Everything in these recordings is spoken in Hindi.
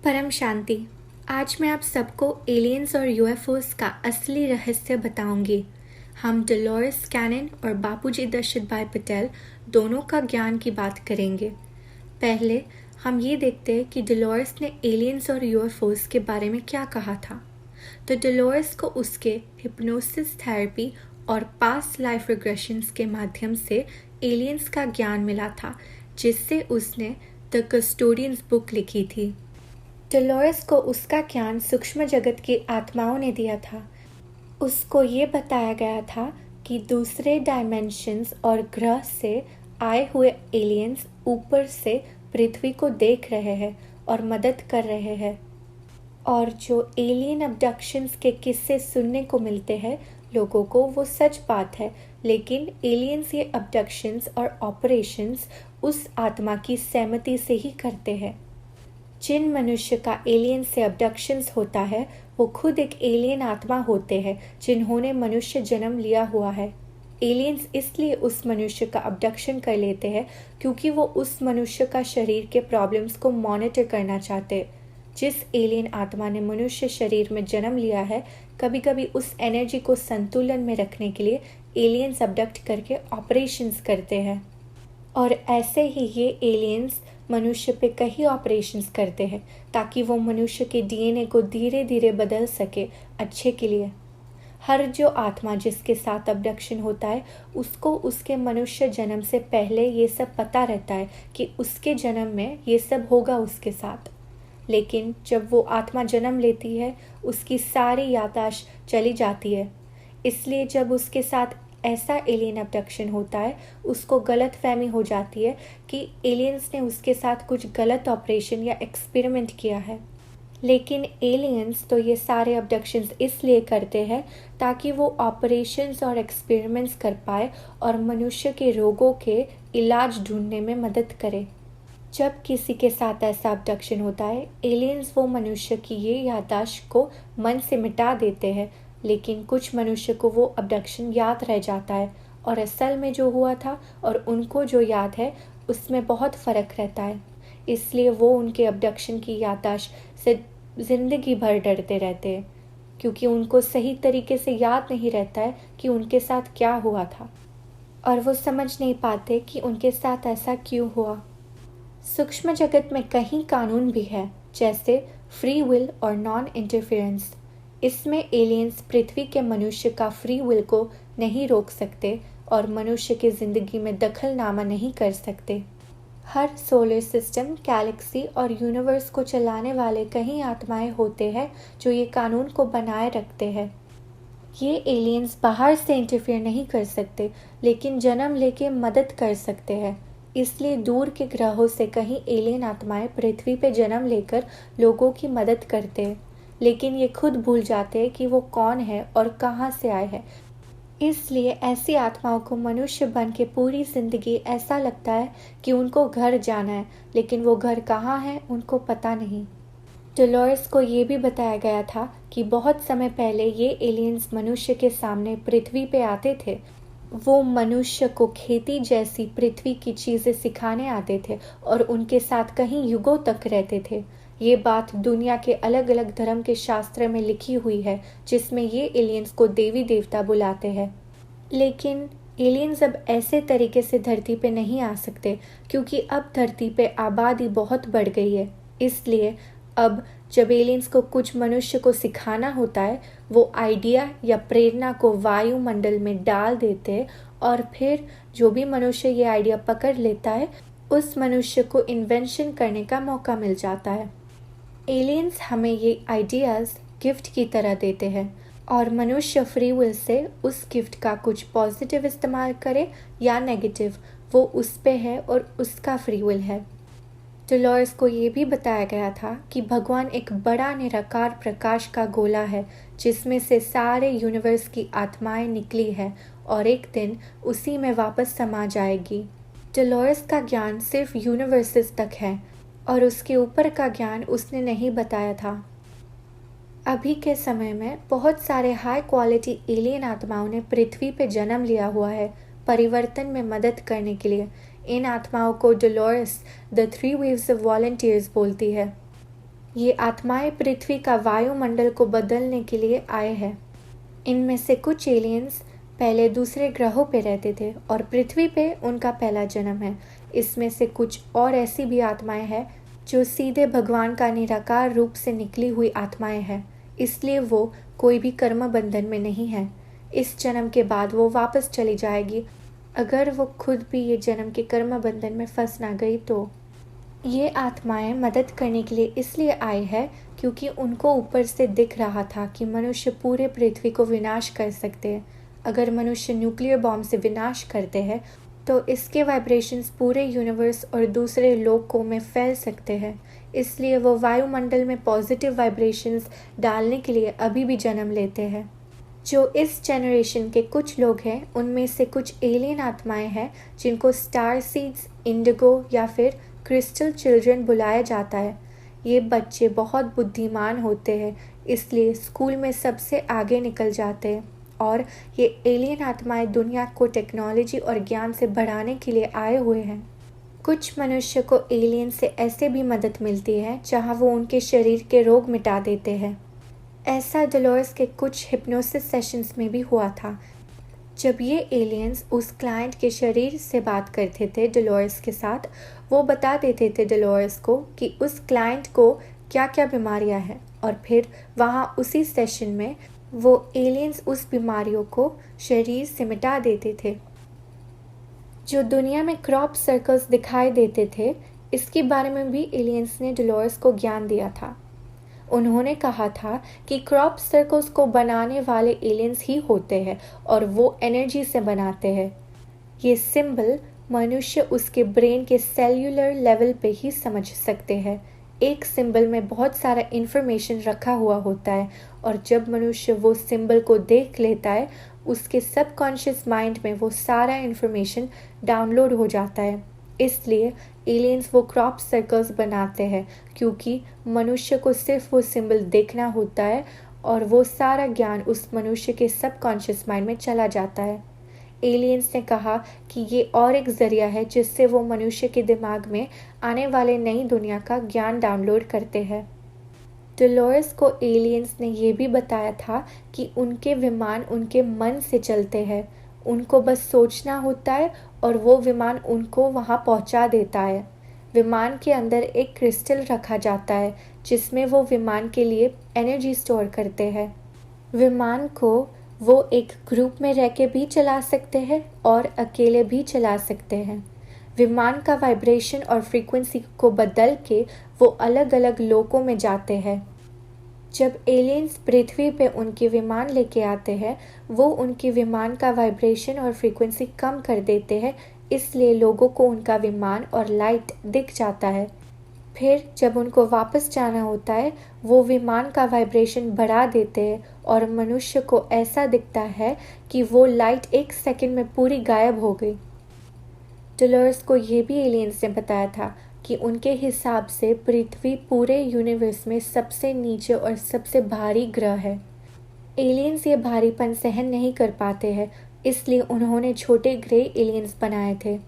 परम शांति। आज मैं आप सबको एलियंस और यूएफओस का असली रहस्य बताऊंगी। हम डोलोरेस कैनन और बापूजी दर्शित भाई पटेल दोनों का ज्ञान की बात करेंगे। पहले हम ये देखते हैं कि डोलोरेस ने एलियंस और यूएफओस के बारे में क्या कहा था। तो डोलोरेस को उसके हिप्नोसिस थेरेपी और पास्ट लाइफ रिग्रेशंस के माध्यम से एलियंस का ज्ञान मिला था, जिससे उसने द कस्टोडियंस बुक लिखी थी। डोलोरेस को उसका ज्ञान सूक्ष्म जगत की आत्माओं ने दिया था। उसको ये बताया गया था कि दूसरे डायमेंशंस और ग्रह से आए हुए एलियंस ऊपर से पृथ्वी को देख रहे हैं और मदद कर रहे हैं। और जो एलियन अबडक्शंस के किस्से सुनने को मिलते हैं लोगों को, वो सच बात है, लेकिन एलियंस ये अबडक्शंस और ऑपरेशंस उस आत्मा की सहमति से ही करते हैं। जिन मनुष्य का एलियन से अबडक्शंस होता है वो खुद एक एलियन आत्मा होते हैं जिन्होंने मनुष्य जन्म लिया हुआ है। एलियंस इसलिए उस मनुष्य का अबडक्शन कर लेते हैं क्योंकि वो उस मनुष्य का शरीर के प्रॉब्लम्स को मॉनिटर करना चाहते। जिस एलियन आत्मा ने मनुष्य शरीर में जन्म लिया है, कभी कभी उस एनर्जी को संतुलन में रखने के लिए एलियंस अबडक्ट करके ऑपरेशंस करते हैं। और ऐसे ही ये एलियंस मनुष्य पे कई ऑपरेशंस करते हैं ताकि वो मनुष्य के डीएनए को धीरे धीरे बदल सके अच्छे के लिए। हर जो आत्मा जिसके साथ अबडक्शन होता है उसको उसके मनुष्य जन्म से पहले ये सब पता रहता है कि उसके जन्म में ये सब होगा उसके साथ। लेकिन जब वो आत्मा जन्म लेती है उसकी सारी याददाश्त चली जाती है। इसलिए जब उसके साथ ऐसा एलियन अबडक्शन होता है उसको गलत फहमी हो जाती है कि एलियंस ने उसके साथ कुछ गलत ऑपरेशन या एक्सपेरिमेंट किया है। लेकिन एलियंस तो ये सारे अबडक्शंस इसलिए करते हैं ताकि वो ऑपरेशंस और एक्सपेरिमेंट्स कर पाए और मनुष्य के रोगों के इलाज ढूंढने में मदद करे। जब किसी के साथ ऐसा अबडक्शन होता है एलियंस वो मनुष्य की ये याददाश्त को मन से मिटा देते हैं, लेकिन कुछ मनुष्य को वो अबडक्शन याद रह जाता है और असल में जो हुआ था और उनको जो याद है उसमें बहुत फ़र्क रहता है। इसलिए वो उनके अबडक्शन की याददाश्त से ज़िंदगी भर डरते रहते हैं क्योंकि उनको सही तरीके से याद नहीं रहता है कि उनके साथ क्या हुआ था और वो समझ नहीं पाते कि उनके साथ ऐसा क्यों हुआ। सूक्ष्म जगत में कई कानून भी है, जैसे फ्री विल और नॉन इंटरफेरेंस। इसमें एलियंस पृथ्वी के मनुष्य का फ्री विल को नहीं रोक सकते और मनुष्य की ज़िंदगी में दखलनामा नहीं कर सकते। हर सोलर सिस्टम, गैलेक्सी और यूनिवर्स को चलाने वाले कई आत्माएं होते हैं जो ये कानून को बनाए रखते हैं। ये एलियंस बाहर से इंटरफेयर नहीं कर सकते, लेकिन जन्म लेके मदद कर सकते हैं। इसलिए दूर के ग्रहों से कहीं एलियन आत्माएं पृथ्वी पे जन्म लेकर लोगों की मदद करते हैं, लेकिन ये खुद भूल जाते हैं कि वो कौन है और कहाँ से आए हैं। इसलिए ऐसी आत्माओं को मनुष्य बन के पूरी जिंदगी ऐसा लगता है कि उनको घर जाना है, लेकिन वो घर कहाँ है उनको पता नहीं। डोलोरेस को ये भी बताया गया था कि बहुत समय पहले ये एलियंस मनुष्य के सामने पृथ्वी पे आते थे। वो मनुष्य को खेती जैसी पृथ्वी की चीज़ें सिखाने आते थे और उनके साथ कहीं युगों तक रहते थे। ये बात दुनिया के अलग अलग धर्म के शास्त्र में लिखी हुई है, जिसमें ये एलियंस को देवी देवता बुलाते हैं। लेकिन एलियंस अब ऐसे तरीके से धरती पे नहीं आ सकते क्योंकि अब धरती पे आबादी बहुत बढ़ गई है। इसलिए अब जब एलियंस को कुछ मनुष्य को सिखाना होता है, वो आइडिया या प्रेरणा को वायुमंडल में डाल देते हैं और फिर जो भी मनुष्य ये आइडिया पकड़ लेता है उस मनुष्य को इन्वेंशन करने का मौका मिल जाता है। एलियंस हमें ये आइडियाज़ गिफ्ट की तरह देते हैं और मनुष्य फ्री विल से उस गिफ्ट का कुछ पॉजिटिव इस्तेमाल करे या नेगेटिव, वो उस पे है और उसका फ्री विल है। डोलोरेस को ये भी बताया गया था कि भगवान एक बड़ा निराकार प्रकाश का गोला है जिसमें से सारे यूनिवर्स की आत्माएं निकली है और एक दिन उसी में वापस समा जाएगी। डोलोरेस का ज्ञान सिर्फ यूनिवर्सेस तक है और उसके ऊपर का ज्ञान उसने नहीं बताया था। अभी के समय में बहुत सारे हाई क्वालिटी एलियन आत्माओं ने पृथ्वी पे जन्म लिया हुआ है परिवर्तन में मदद करने के लिए। इन आत्माओं को Dolores the 3 waves of volunteers बोलती है। ये आत्माएं पृथ्वी का वायुमंडल को बदलने के लिए आए हैं। इनमें से कुछ एलियंस पहले दूसरे ग्रहों पे रहते थे और पृथ्वी पे उनका पहला जन्म है। इसमें से कुछ और ऐसी भी आत्माएं हैं जो सीधे भगवान का निराकार रूप से निकली हुई आत्माएं हैं, इसलिए वो कोई भी कर्म बंधन में नहीं है। इस जन्म के बाद वो वापस चली जाएगी अगर वो खुद भी ये जन्म के कर्म बंधन में फंस ना गई तो। ये आत्माएं मदद करने के लिए इसलिए आई है क्योंकि उनको ऊपर से दिख रहा था कि मनुष्य पूरे पृथ्वी को विनाश कर सकते हैं। अगर मनुष्य न्यूक्लियर बॉम्ब से विनाश करते हैं तो इसके वाइब्रेशंस पूरे यूनिवर्स और दूसरे लोकों में फैल सकते हैं। इसलिए वो वायुमंडल में पॉजिटिव वाइब्रेशंस डालने के लिए अभी भी जन्म लेते हैं। जो इस जनरेशन के कुछ लोग हैं उनमें से कुछ एलियन आत्माएं हैं जिनको स्टार सीड्स, इंडिगो या फिर क्रिस्टल चिल्ड्रन बुलाया जाता है। ये बच्चे बहुत बुद्धिमान होते हैं, इसलिए स्कूल में सबसे आगे निकल जाते हैं और ये एलियन आत्माएं दुनिया को टेक्नोलॉजी और ज्ञान से बढ़ाने के लिए आए हुए हैं। कुछ मनुष्य को एलियन से ऐसे भी मदद मिलती है जहां वो उनके शरीर के रोग मिटा देते हैं। ऐसा डोलोरेस के कुछ हिप्नोसिस सेशंस में भी हुआ था। जब ये एलियंस उस क्लाइंट के शरीर से बात करते थे डोलोरेस के साथ, वो बता देते थे डोलोरेस को कि उस क्लाइंट को क्या क्या बीमारियां हैं और फिर वहाँ उसी सेशन में वो एलियंस उस बीमारियों को शरीर से मिटा देते थे। जो दुनिया में क्रॉप सर्कल्स दिखाई देते थे, इसके बारे में भी एलियंस ने डोलोरेस को ज्ञान दिया था। उन्होंने कहा था कि क्रॉप सर्कल्स को बनाने वाले एलियंस ही होते हैं और वो एनर्जी से बनाते हैं। ये सिंबल मनुष्य उसके ब्रेन के सेल्यूलर लेवल पे ही समझ सकते हैं। एक सिंबल में बहुत सारा इन्फॉर्मेशन रखा हुआ होता है और जब मनुष्य वो सिंबल को देख लेता है, उसके सबकॉन्शियस माइंड में वो सारा इन्फॉर्मेशन डाउनलोड हो जाता है। इसलिए एलियंस वो क्रॉप सर्कल्स बनाते हैं क्योंकि मनुष्य को सिर्फ वो सिंबल देखना होता है और वो सारा ज्ञान उस मनुष्य के सबकॉन्शियस माइंड में चला जाता है। एलियंस ने कहा कि ये और एक जरिया है जिससे वो मनुष्य के दिमाग में आने वाले नई दुनिया का ज्ञान डाउनलोड करते हैं। डोलोरेस को एलियंस ने ये भी बताया था कि उनके विमान उनके मन से चलते हैं। उनको बस सोचना होता है और वो विमान उनको वहाँ पहुँचा देता है। विमान के अंदर एक क्रिस्टल रखा जाता है जिसमें वो विमान के लिए एनर्जी स्टोर करते हैं। विमान को वो एक ग्रुप में रह के भी चला सकते हैं और अकेले भी चला सकते हैं। विमान का वाइब्रेशन और फ्रीक्वेंसी को बदल के वो अलग अलग लोकों में जाते हैं। जब एलियंस पृथ्वी पे उनके विमान लेके आते हैं, वो उनके विमान का वाइब्रेशन और फ्रीक्वेंसी कम कर देते हैं, इसलिए लोगों को उनका विमान और लाइट दिख जाता है। फिर जब उनको वापस जाना होता है, वो विमान का वाइब्रेशन बढ़ा देते हैं और मनुष्य को ऐसा दिखता है कि वो लाइट एक सेकंड में पूरी गायब हो गई। डोलोरेस को ये भी एलियंस ने बताया था कि उनके हिसाब से पृथ्वी पूरे यूनिवर्स में सबसे नीचे और सबसे भारी ग्रह है। एलियंस ये भारीपन सहन नहीं कर पाते हैं, इसलिए उन्होंने छोटे ग्रे एलियंस बनाए थे।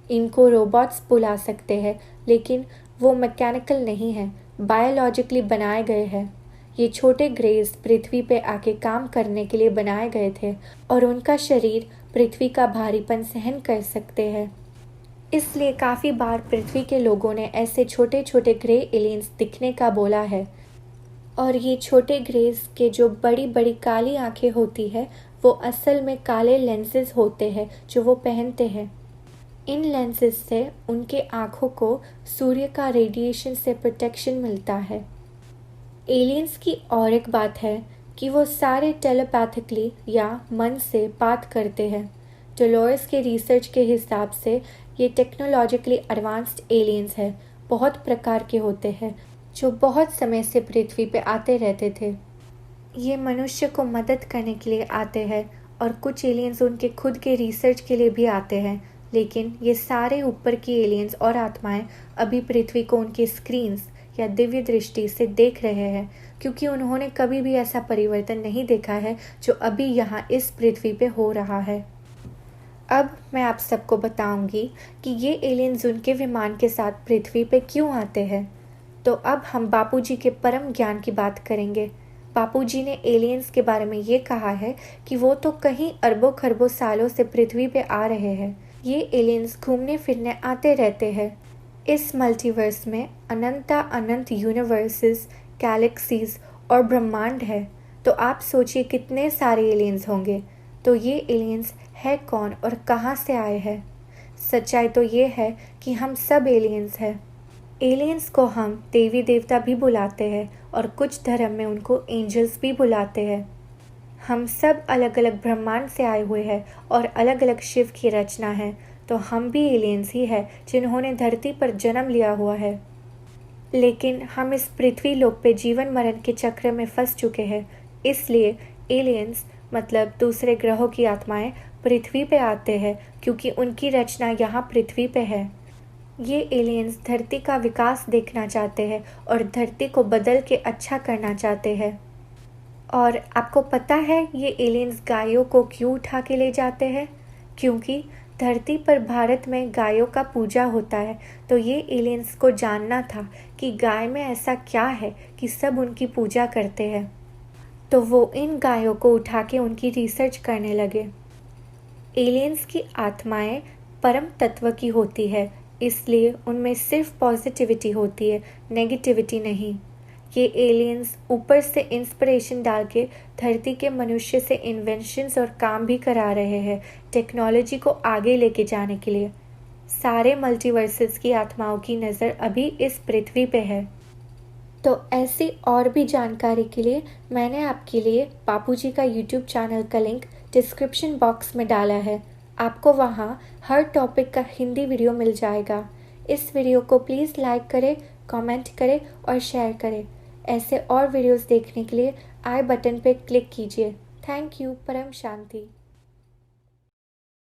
इनको रोबोट्स बुला सकते हैं, लेकिन वो मैकेनिकल नहीं है, बायोलॉजिकली बनाए गए हैं। ये छोटे ग्रेज पृथ्वी पे आके काम करने के लिए बनाए गए थे और उनका शरीर पृथ्वी का भारीपन सहन कर सकते हैं। इसलिए काफ़ी बार पृथ्वी के लोगों ने ऐसे छोटे छोटे ग्रे एलियंस दिखने का बोला है। और ये छोटे ग्रेज के जो बड़ी बड़ी काली आंखें होती है, वो असल में काले लेंसेज होते हैं जो वो पहनते हैं। इन लेंसेज से उनके आँखों को सूर्य का रेडिएशन से प्रोटेक्शन मिलता है। एलियंस की और एक बात है कि वो सारे टेलीपैथिकली या मन से बात करते हैं। डोलोरेस के रिसर्च के हिसाब से ये टेक्नोलॉजिकली एडवांस्ड एलियंस है, बहुत प्रकार के होते हैं जो बहुत समय से पृथ्वी पे आते रहते थे। ये मनुष्य को मदद करने के लिए आते हैं और कुछ एलियंस उनके खुद के रिसर्च के लिए भी आते हैं, लेकिन ये सारे ऊपर की एलियंस और आत्माएं अभी पृथ्वी को उनके स्क्रीन्स या दिव्य दृष्टि से देख रहे हैं, क्योंकि उन्होंने कभी भी ऐसा परिवर्तन नहीं देखा है जो अभी यहाँ इस पृथ्वी पे हो रहा है। अब मैं आप सबको बताऊंगी कि ये एलियंस उनके विमान के साथ पृथ्वी पे क्यों आते हैं। तो अब हम बापूजी के परम ज्ञान की बात करेंगे। बापूजी ने एलियंस के बारे में ये कहा है कि वो तो कहीं अरबों खरबों सालों से पृथ्वी पे आ रहे हैं। ये एलियंस घूमने फिरने आते रहते हैं। इस मल्टीवर्स में अनंत यूनिवर्सेस, गैलेक्सीज और ब्रह्मांड है। तो आप सोचिए कितने सारे एलियंस होंगे। तो ये एलियंस है कौन और कहाँ से आए हैं? सच्चाई तो ये है कि हम सब एलियंस हैं। एलियंस को हम देवी देवता भी बुलाते हैं और कुछ धर्म में उनको एंजल्स भी बुलाते हैं। हम सब अलग अलग ब्रह्मांड से आए हुए हैं और अलग अलग शिव की रचना है। तो हम भी एलियंस ही हैं जिन्होंने धरती पर जन्म लिया हुआ है। लेकिन हम इस पृथ्वी लोक पे जीवन मरण के चक्र में फंस चुके हैं। इसलिए एलियंस मतलब दूसरे ग्रहों की आत्माएं पृथ्वी पे आते हैं क्योंकि उनकी रचना यहाँ पृथ्वी पे है। ये एलियंस धरती का विकास देखना चाहते हैं और धरती को बदल के अच्छा करना चाहते हैं। और आपको पता है ये एलियंस गायों को क्यों उठा के ले जाते हैं? क्योंकि धरती पर भारत में गायों का पूजा होता है। तो ये एलियंस को जानना था कि गाय में ऐसा क्या है कि सब उनकी पूजा करते हैं। तो वो इन गायों को उठा के उनकी रिसर्च करने लगे। एलियंस की आत्माएं परम तत्व की होती है, इसलिए उनमें सिर्फ पॉजिटिविटी होती है, नेगेटिविटी नहीं। ये एलियंस ऊपर से इंस्पिरेशन डाल के धरती के मनुष्य से इन्वेंशंस और काम भी करा रहे हैं टेक्नोलॉजी को आगे लेके जाने के लिए। सारे मल्टीवर्सेस की आत्माओं की नज़र अभी इस पृथ्वी पे है। तो ऐसी और भी जानकारी के लिए मैंने आपके लिए बापूजी का यूट्यूब चैनल का लिंक डिस्क्रिप्शन बॉक्स में डाला है। आपको वहाँ हर टॉपिक का हिंदी वीडियो मिल जाएगा। इस वीडियो को प्लीज़ लाइक करें, कमेंट करें और शेयर करें। ऐसे और वीडियोस देखने के लिए आई बटन पे क्लिक कीजिए। Thank you. परम शांति।